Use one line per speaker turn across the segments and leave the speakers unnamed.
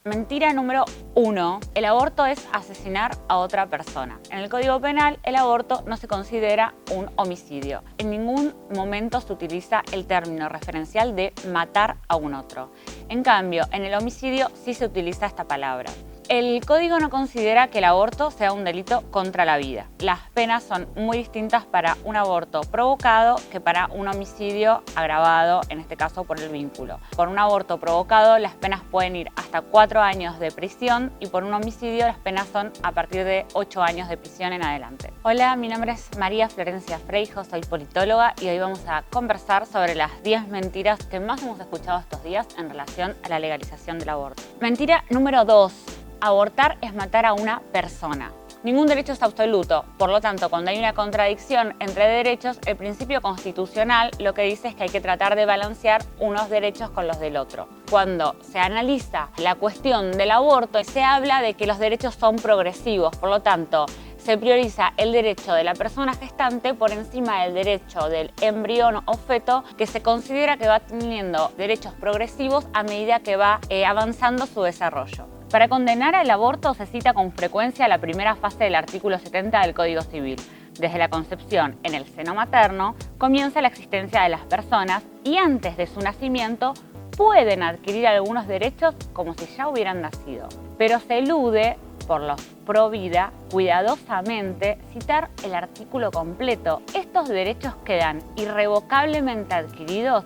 Mentira número 1. El aborto es asesinar a otra persona. En el Código Penal, el aborto no se considera un homicidio. En ningún momento se utiliza el término referencial de matar a un otro. En cambio, en el homicidio sí se utiliza esta palabra. El Código no considera que el aborto sea un delito contra la vida. Las penas son muy distintas para un aborto provocado que para un homicidio agravado, en este caso por el vínculo. Por un aborto provocado, las penas pueden ir hasta 4 años de prisión y por un homicidio las penas son a partir de 8 años de prisión en adelante. Hola, mi nombre es María Florencia Freijo, soy politóloga y hoy vamos a conversar sobre las 10 mentiras que más hemos escuchado estos días en relación a la legalización del aborto. Mentira número 2. Abortar es matar a una persona. Ningún derecho es absoluto, por lo tanto, cuando hay una contradicción entre derechos, el principio constitucional lo que dice es que hay que tratar de balancear unos derechos con los del otro. Cuando se analiza la cuestión del aborto, se habla de que los derechos son progresivos, por lo tanto, se prioriza el derecho de la persona gestante por encima del derecho del embrión o feto, que se considera que va teniendo derechos progresivos a medida que va avanzando su desarrollo. Para condenar al aborto se cita con frecuencia la primera fase del artículo 70 del Código Civil. Desde la concepción en el seno materno comienza la existencia de las personas y antes de su nacimiento pueden adquirir algunos derechos como si ya hubieran nacido. Pero se elude, por los pro vida, cuidadosamente citar el artículo completo. Estos derechos quedan irrevocablemente adquiridos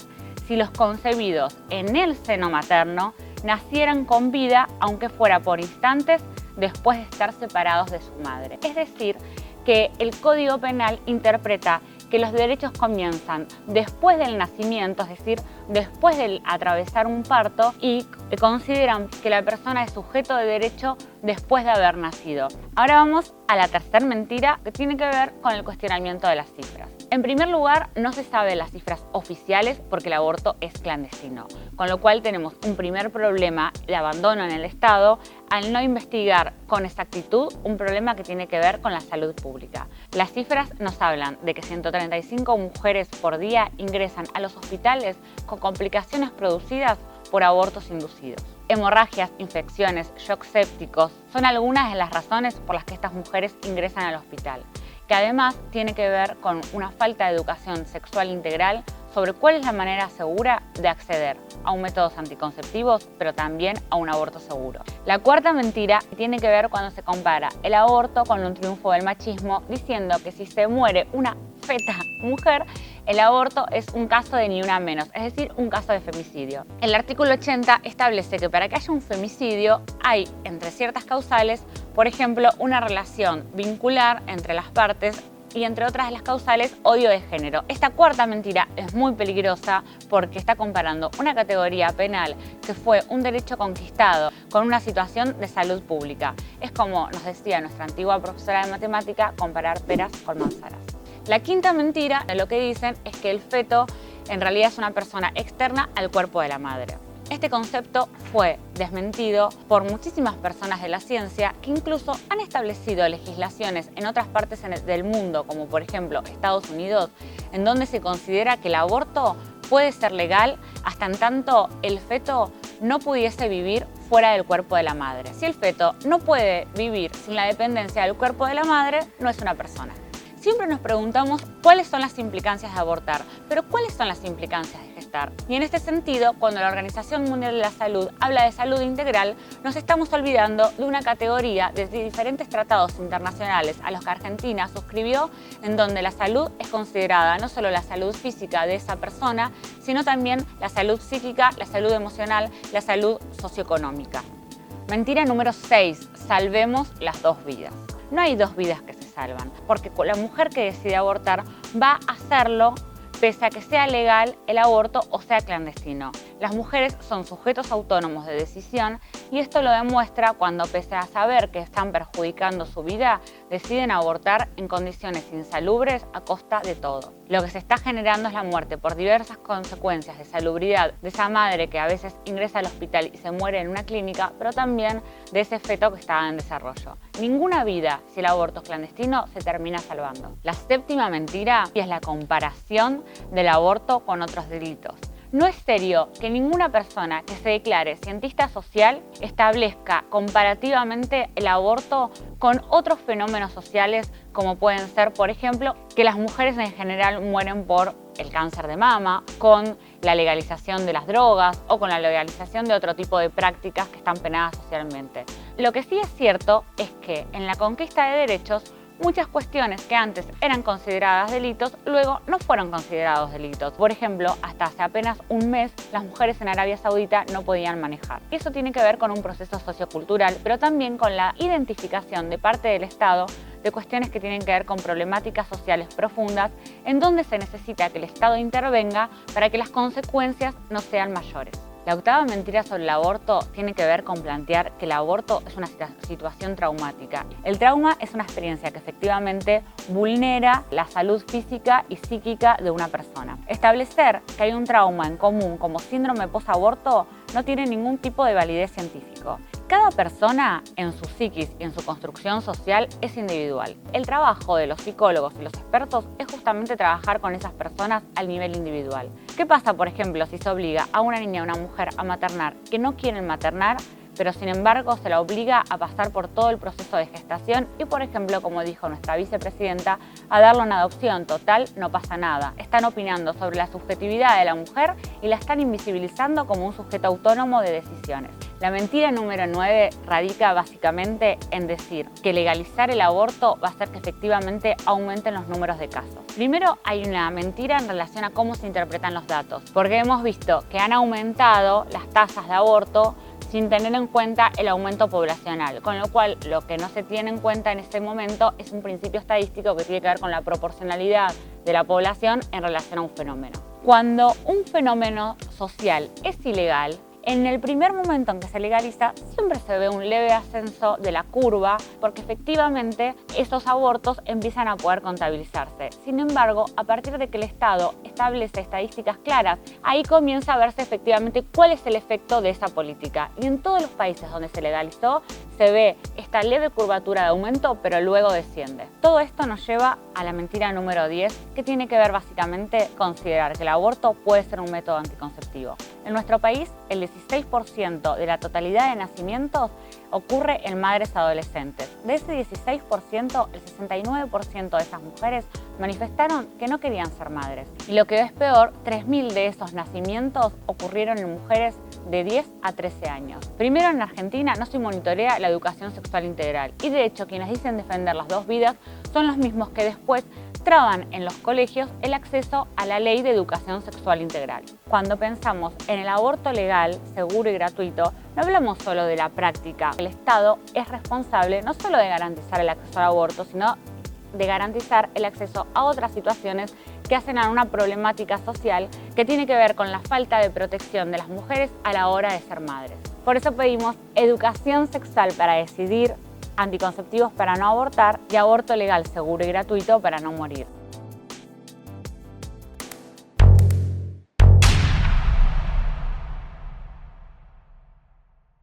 si los concebidos en el seno materno nacieran con vida, aunque fuera por instantes después de estar separados de su madre. Es decir, que el Código Penal interpreta que los derechos comienzan después del nacimiento, es decir, después de atravesar un parto, y consideran que la persona es sujeto de derecho después de haber nacido. Ahora vamos a la tercera mentira, que tiene que ver con el cuestionamiento de las cifras. En primer lugar, no se sabe las cifras oficiales porque el aborto es clandestino, con lo cual tenemos un primer problema de abandono en el Estado al no investigar con exactitud un problema que tiene que ver con la salud pública. Las cifras nos hablan de que 135 mujeres por día ingresan a los hospitales con complicaciones producidas por abortos inducidos. Hemorragias, infecciones, shocks sépticos son algunas de las razones por las que estas mujeres ingresan al hospital, que además tiene que ver con una falta de educación sexual integral sobre cuál es la manera segura de acceder a un método anticonceptivos, pero también a un aborto seguro. La cuarta mentira tiene que ver cuando se compara el aborto con un triunfo del machismo, diciendo que si se muere una feta mujer, el aborto es un caso de ni una menos, es decir, un caso de femicidio. El artículo 80 establece que para que haya un femicidio hay, entre ciertas causales, por ejemplo, una relación vincular entre las partes y, entre otras de las causales, odio de género. Esta cuarta mentira es muy peligrosa porque está comparando una categoría penal que fue un derecho conquistado con una situación de salud pública. Es como nos decía nuestra antigua profesora de matemática, comparar peras con manzanas. La quinta mentira, lo que dicen es que el feto en realidad es una persona externa al cuerpo de la madre. Este concepto fue desmentido por muchísimas personas de la ciencia que incluso han establecido legislaciones en otras partes del mundo, como por ejemplo Estados Unidos, en donde se considera que el aborto puede ser legal hasta en tanto el feto no pudiese vivir fuera del cuerpo de la madre. Si el feto no puede vivir sin la dependencia del cuerpo de la madre, no es una persona. Siempre nos preguntamos cuáles son las implicancias de abortar, pero ¿cuáles son las implicancias de gestar? Y en este sentido, cuando la Organización Mundial de la Salud habla de salud integral, nos estamos olvidando de una categoría de diferentes tratados internacionales a los que Argentina suscribió, en donde la salud es considerada no solo la salud física de esa persona, sino también la salud psíquica, la salud emocional, la salud socioeconómica. Mentira número 6. Salvemos las 2 vidas. No hay 2 vidas que se salvan, porque la mujer que decide abortar va a hacerlo pese a que sea legal el aborto o sea clandestino. Las mujeres son sujetos autónomos de decisión y esto lo demuestra cuando, pese a saber que están perjudicando su vida, deciden abortar en condiciones insalubres a costa de todo. Lo que se está generando es la muerte por diversas consecuencias de salubridad de esa madre que a veces ingresa al hospital y se muere en una clínica, pero también de ese feto que está en desarrollo. Ninguna vida, si el aborto es clandestino, se termina salvando. La séptima mentira es la comparación del aborto con otros delitos. No es serio que ninguna persona que se declare cientista social establezca comparativamente el aborto con otros fenómenos sociales como pueden ser, por ejemplo, que las mujeres en general mueren por el cáncer de mama, con la legalización de las drogas o con la legalización de otro tipo de prácticas que están penadas socialmente. Lo que sí es cierto es que en la conquista de derechos muchas cuestiones que antes eran consideradas delitos, luego no fueron considerados delitos. Por ejemplo, hasta hace apenas un mes, las mujeres en Arabia Saudita no podían manejar. Y eso tiene que ver con un proceso sociocultural, pero también con la identificación de parte del Estado de cuestiones que tienen que ver con problemáticas sociales profundas, en donde se necesita que el Estado intervenga para que las consecuencias no sean mayores. La octava mentira sobre el aborto tiene que ver con plantear que el aborto es una situación traumática. El trauma es una experiencia que efectivamente vulnera la salud física y psíquica de una persona. Establecer que hay un trauma en común como síndrome posaborto no tiene ningún tipo de validez científico. Cada persona en su psiquis y en su construcción social es individual. El trabajo de los psicólogos y los expertos es justamente trabajar con esas personas al nivel individual. ¿Qué pasa, por ejemplo, si se obliga a una niña o una mujer a maternar que no quieren maternar, pero sin embargo se la obliga a pasar por todo el proceso de gestación y, por ejemplo, como dijo nuestra vicepresidenta, a darle una adopción? Total, no pasa nada. Están opinando sobre la subjetividad de la mujer y la están invisibilizando como un sujeto autónomo de decisiones. La mentira número 9 radica básicamente en decir que legalizar el aborto va a hacer que efectivamente aumenten los números de casos. Primero, hay una mentira en relación a cómo se interpretan los datos, porque hemos visto que han aumentado las tasas de aborto sin tener en cuenta el aumento poblacional, con lo cual lo que no se tiene en cuenta en este momento es un principio estadístico que tiene que ver con la proporcionalidad de la población en relación a un fenómeno. Cuando un fenómeno social es ilegal, en el primer momento en que se legaliza, siempre se ve un leve ascenso de la curva porque efectivamente esos abortos empiezan a poder contabilizarse. Sin embargo, a partir de que el Estado establece estadísticas claras, ahí comienza a verse efectivamente cuál es el efecto de esa política. Y en todos los países donde se legalizó, se ve esta leve curvatura de aumento, pero luego desciende. Todo esto nos lleva a la mentira número 10, que tiene que ver básicamente con considerar que el aborto puede ser un método anticonceptivo. En nuestro país, el 16% de la totalidad de nacimientos ocurre en madres adolescentes. De ese 16%, el 69% de esas mujeres manifestaron que no querían ser madres. Y lo que es peor, 3.000 de esos nacimientos ocurrieron en mujeres de 10 a 13 años. Primero, en Argentina no se monitorea la educación sexual integral y de hecho quienes dicen defender las dos vidas son los mismos que después traban en los colegios el acceso a la ley de educación sexual integral. Cuando pensamos en el aborto legal, seguro y gratuito, no hablamos solo de la práctica. El Estado es responsable no solo de garantizar el acceso al aborto, sino de garantizar el acceso a otras situaciones que hacen a una problemática social que tiene que ver con la falta de protección de las mujeres a la hora de ser madres. Por eso pedimos educación sexual para decidir, anticonceptivos para no abortar y aborto legal, seguro y gratuito para no morir.